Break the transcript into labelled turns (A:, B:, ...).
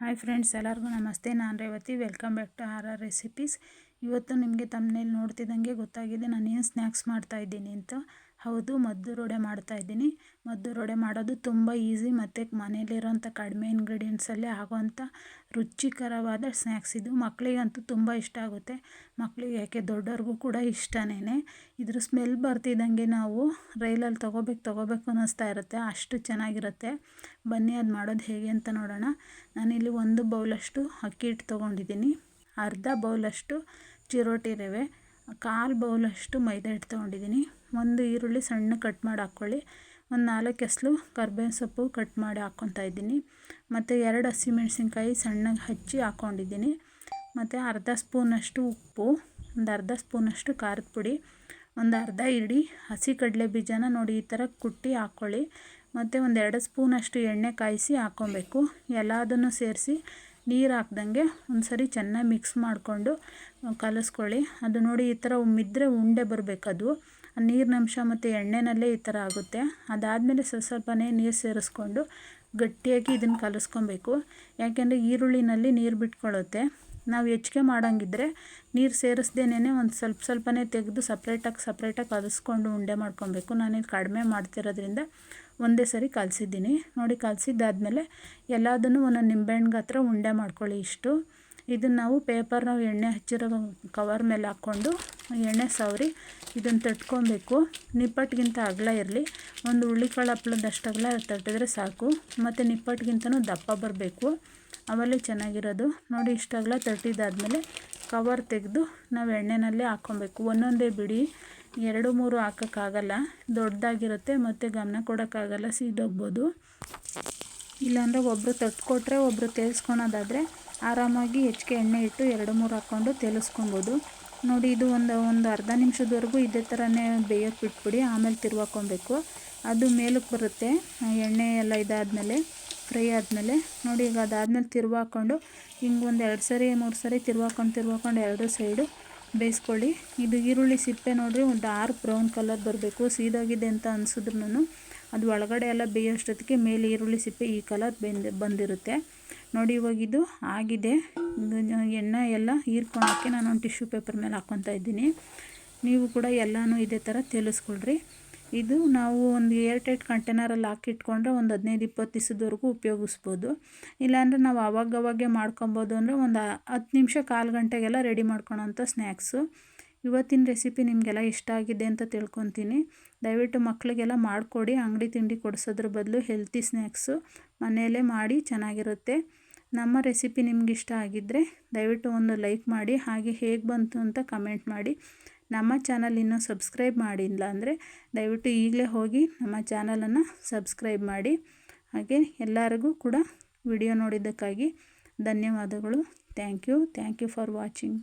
A: Hi friends, ಎಲ್ಲರಿಗೂ ನಮಸ್ತೆ. ನಾನು Revathi. Welcome back to our recipes. ಇವತ್ತು ನಿಮಗೆ ತಮ್ಮನೇಲಿ ನೋಡ್ತಿದ್ದಂಗೆ ಗೊತ್ತಾಗಿದೆ ನಾನು ಏನು ಸ್ನ್ಯಾಕ್ಸ್ ಮಾಡ್ತಾಯಿದ್ದೀನಿ ಅಂತ. ಹೌದು, ಮದ್ದೂರು ವಡೆ ಮಾಡ್ತಾಯಿದ್ದೀನಿ. ಮದ್ದೂರು ವಡೆ ಮಾಡೋದು ತುಂಬ ಈಸಿ ಮತ್ತು ಮನೇಲಿರೋಂಥ ಕಡಿಮೆ ಇಂಗ್ರೀಡಿಯೆಂಟ್ಸಲ್ಲೇ ಆಗೋವಂಥ ರುಚಿಕರವಾದ ಸ್ನ್ಯಾಕ್ಸ್ ಇದು. ಮಕ್ಕಳಿಗಂತೂ ತುಂಬ ಇಷ್ಟ ಆಗುತ್ತೆ. ಮಕ್ಕಳಿಗೆ ಯಾಕೆ ದೊಡ್ಡವ್ರಿಗೂ ಕೂಡ ಇಷ್ಟನೇ. ಇದ್ರ ಸ್ಮೆಲ್ ಬರ್ತಿದ್ದಂಗೆ ನಾವು ರೈಲಲ್ಲಿ ತೊಗೋಬೇಕು ಅನ್ನಿಸ್ತಾ ಇರುತ್ತೆ, ಅಷ್ಟು ಚೆನ್ನಾಗಿರುತ್ತೆ. ಬನ್ನಿ ಅದು ಮಾಡೋದು ಹೇಗೆ ಅಂತ ನೋಡೋಣ. ನಾನಿಲ್ಲಿ 1 ಬೌಲಷ್ಟು ಅಕ್ಕಿ ಹಿಟ್ಟು ತೊಗೊಂಡಿದ್ದೀನಿ, ಅರ್ಧ ಬೌಲಷ್ಟು ಚಿರೋಟಿ ರವೆ, 1/4 ಬೌಲಷ್ಟು ಮೈದಾ ಹಿಟ್ಟು ತೊಗೊಂಡಿದ್ದೀನಿ. 1 ಈರುಳ್ಳಿ ಸಣ್ಣ ಕಟ್ ಮಾಡಿ ಹಾಕ್ಕೊಳ್ಳಿ. 4 ಎಸಳು ಕರ್ಬೇವಿನ ಸೊಪ್ಪು ಕಟ್ ಮಾಡಿ ಹಾಕ್ಕೊತಾ ಇದ್ದೀನಿ. ಮತ್ತು 2 ಹಸಿಮೆಣಸಿನ್ಕಾಯಿ ಸಣ್ಣಗೆ ಹಚ್ಚಿ ಹಾಕ್ಕೊಂಡಿದ್ದೀನಿ. ಮತ್ತು ಅರ್ಧ ಸ್ಪೂನಷ್ಟು ಉಪ್ಪು, ಒಂದು ಅರ್ಧ ಸ್ಪೂನಷ್ಟು ಖಾರದ ಪುಡಿ, ಒಂದು ಅರ್ಧ ಹಿಡಿ ಹಸಿ ಕಡಲೆ ಬೀಜನ ನೋಡಿ ಈ ಥರ ಕುಟ್ಟಿ ಹಾಕ್ಕೊಳ್ಳಿ. ಮತ್ತು 2 ಸ್ಪೂನಷ್ಟು ಎಣ್ಣೆ ಕಾಯಿಸಿ ಹಾಕ್ಕೊಬೇಕು. ಎಲ್ಲದನ್ನು ಸೇರಿಸಿ ನೀರು ಹಾಕ್ದಂಗೆ ಒಂದು ಸರಿ ಚೆನ್ನಾಗಿ ಮಿಕ್ಸ್ ಮಾಡಿಕೊಂಡು ಕಲಿಸ್ಕೊಳ್ಳಿ. ಅದು ನೋಡಿ ಈ ಥರ ಉಮ್ಮಿದ್ರೆ ಉಂಡೆ ಬರಬೇಕದು. ನೀರಿನಂಶ ಮತ್ತು ಎಣ್ಣೆನಲ್ಲೇ ಈ ಥರ ಆಗುತ್ತೆ. ಅದಾದಮೇಲೆ ಸ್ವಲ್ಪನೇ ನೀರು ಸೇರಿಸ್ಕೊಂಡು ಗಟ್ಟಿಯಾಗಿ ಇದನ್ನು ಕಲಿಸ್ಕೊಬೇಕು. ಯಾಕೆಂದರೆ ಈರುಳ್ಳಿನಲ್ಲಿ ನೀರು ಬಿಟ್ಕೊಳ್ಳುತ್ತೆ. ನಾವು ಹೆಚ್ಚಿಗೆ ಮಾಡೋಂಗಿದ್ರೆ ನೀರು ಸೇರಿಸ್ದೇನೆ ಒಂದು ಸ್ವಲ್ಪನೇ ತೆಗೆದು ಸಪ್ರೇಟಾಗಿ ಕಲಿಸ್ಕೊಂಡು ಉಂಡೆ ಮಾಡ್ಕೊಬೇಕು. ನಾನಿಲ್ಲಿ ಕಡಿಮೆ ಮಾಡ್ತಿರೋದ್ರಿಂದ ಒಂದೇ ಸರಿ ಕಲಸಿದ್ದೀನಿ. ನೋಡಿ ಕಲಸಿದ್ದಾದಮೇಲೆ ಎಲ್ಲದನ್ನು ಒಂದೊಂದು ನಿಂಬೆಹಣ್ಣು ಗಾತ್ರ ಉಂಡೆ ಮಾಡ್ಕೊಳ್ಳಿ. ಇದನ್ನು ನಾವು ನಾವು ಎಣ್ಣೆ ಹಚ್ಚಿರೋ ಕವರ್ ಮೇಲೆ ಹಾಕ್ಕೊಂಡು ಎಣ್ಣೆ ಸವರಿ ಇದನ್ನು ತಟ್ಕೊಬೇಕು. ನಿಪ್ಪಟ್ಟಿಗಿಂತ ಅಗಲ ಇರಲಿ, ಒಂದು ಹುಳ್ಳಿಕಾಳು ಹಪ್ಪಳದಷ್ಟು ಅಗಲ ತಟ್ಟಿದ್ರೆ ಸಾಕು. ಮತ್ತು ನಿಪ್ಪಟ್ಟಿಗಿಂತನೂ ದಪ್ಪ ಬರಬೇಕು, ಅವಲ್ಲೇ ಚೆನ್ನಾಗಿರೋದು. ನೋಡಿ ಇಷ್ಟಗಲ ತಟ್ಟಿದ್ದಾದಮೇಲೆ ಕವರ್ ತೆಗೆದು ನಾವು ಎಣ್ಣೆನಲ್ಲೇ ಹಾಕ್ಕೊಬೇಕು. ಒಂದೊಂದೇ ಬಿಡಿ, 2-3 ಹಾಕೋಕ್ಕಾಗಲ್ಲ, ದೊಡ್ಡದಾಗಿರುತ್ತೆ ಮತ್ತು ಗಮನ ಕೊಡೋಕ್ಕಾಗಲ್ಲ, ಸೀದೋಗ್ಬೋದು. ಇಲ್ಲಾಂದರೆ ಒಬ್ಬರು ತಟ್ಕೊಟ್ರೆ ಒಬ್ಬರು ತೇಲ್ಸ್ಕೊಳೋದಾದರೆ ಆರಾಮಾಗಿ ಹೆಚ್ಚಿಗೆ ಎಣ್ಣೆ ಇಟ್ಟು 2-3 ಹಾಕ್ಕೊಂಡು ತೇಲಿಸ್ಕೊಬೋದು. ನೋಡಿ ಇದು ಒಂದು ಅರ್ಧ ನಿಮಿಷದವರೆಗೂ ಇದೇ ಥರನೇ ಬೇಯೋಕ್ಕೆ ಬಿಟ್ಬಿಡಿ. ಆಮೇಲೆ ತಿರ್ವಾಕೊಬೇಕು, ಅದು ಮೇಲಕ್ಕೆ ಬರುತ್ತೆ ಎಣ್ಣೆ ಎಲ್ಲ ಇದಾದಮೇಲೆ, ಫ್ರೈ ಆದಮೇಲೆ. ನೋಡಿ ಈಗ ಅದಾದಮೇಲೆ ತಿರ್ವಾಕೊಂಡು ಹಿಂಗೆ ಒಂದು 2-3 ಸರಿ ತಿರ್ವಾಕೊಂಡು 2 ಸೈಡು ಬೇಯಿಸ್ಕೊಳ್ಳಿ. ಇದು ಈರುಳ್ಳಿ ಸಿಪ್ಪೆ ನೋಡಿರಿ ಒಂದು ಡಾರ್ಕ್ ಬ್ರೌನ್ ಕಲರ್ ಬರಬೇಕು. ಸೀದೋಗಿದೆ ಅಂತ ಅನಿಸಿದ್ರೂ ಅದು ಒಳಗಡೆ ಎಲ್ಲ ಬೇಯೋಷ್ಟೊತ್ತಿಗೆ ಮೇಲೆ ಈರುಳ್ಳಿ ಸಿಪ್ಪೆ ಈ ಕಲರ್ ಬಂದಿರುತ್ತೆ. ನೋಡಿ ಇವಾಗ ಇದು ಆಗಿದೆ. ಎಣ್ಣೆ ಎಲ್ಲ ಹೀರ್ಕೊಳಕ್ಕೆ ನಾನು ಒಂದು ಟಿಶ್ಯೂ ಪೇಪರ್ ಮೇಲೆ ಹಾಕ್ಕೊತಾ ಇದ್ದೀನಿ. ನೀವು ಕೂಡ ಎಲ್ಲನೂ ಇದೇ ಥರ ತೇಲಿಸ್ಕೊಳ್ರಿ. ಇದು ನಾವು ಒಂದು ಏರ್ಟೈಟ್ ಕಂಟೈನರಲ್ಲಿ ಹಾಕಿಟ್ಕೊಂಡ್ರೆ ಒಂದು 15-20 ದಿವಸದವರೆಗೂ ಉಪಯೋಗಿಸ್ಬೋದು. ಇಲ್ಲಾಂದರೆ ನಾವು ಅವಾಗವಾಗೆ ಮಾಡ್ಕೊಬೋದು. ಅಂದರೆ ಒಂದು 10 ನಿಮಿಷ 1/4 ಗಂಟೆಗೆಲ್ಲ ರೆಡಿ ಮಾಡ್ಕೊಳೋಂಥ ಸ್ನ್ಯಾಕ್ಸು. ಇವತ್ತಿನ ರೆಸಿಪಿ ನಿಮಗೆಲ್ಲ ಇಷ್ಟ ಆಗಿದೆ ಅಂತ ತಿಳ್ಕೊತೀನಿ. ದಯವಿಟ್ಟು ಮಕ್ಕಳಿಗೆಲ್ಲ ಮಾಡಿಕೊಡಿ. ಅಂಗಡಿ ತಿಂಡಿ ಕೊಡಿಸೋದ್ರ ಬದಲು ಹೆಲ್ತಿ ಸ್ನ್ಯಾಕ್ಸು ಮನೆಯಲ್ಲೇ ಮಾಡಿ ಚೆನ್ನಾಗಿರುತ್ತೆ. ನಮ್ಮ ರೆಸಿಪಿ ನಿಮ್ಗೆ ಇಷ್ಟ ಆಗಿದ್ದರೆ ದಯವಿಟ್ಟು ಒಂದು ಲೈಕ್ ಮಾಡಿ, ಹಾಗೆ ಹೇಗೆ ಬಂತು ಅಂತ ಕಮೆಂಟ್ ಮಾಡಿ. ನಮ್ಮ ಚಾನಲ್ ಇನ್ನೂ ಸಬ್ಸ್ಕ್ರೈಬ್ ಮಾಡಿಲ್ಲ ಅಂದರೆ ದಯವಿಟ್ಟು ಈಗಲೇ ಹೋಗಿ ನಮ್ಮ ಚಾನಲನ್ನು ಸಬ್ಸ್ಕ್ರೈಬ್ ಮಾಡಿ. ಹಾಗೆ ಎಲ್ಲರಿಗೂ ಕೂಡ ವಿಡಿಯೋ ನೋಡಿದ್ದಕ್ಕಾಗಿ ಧನ್ಯವಾದಗಳು. Thank you for watching.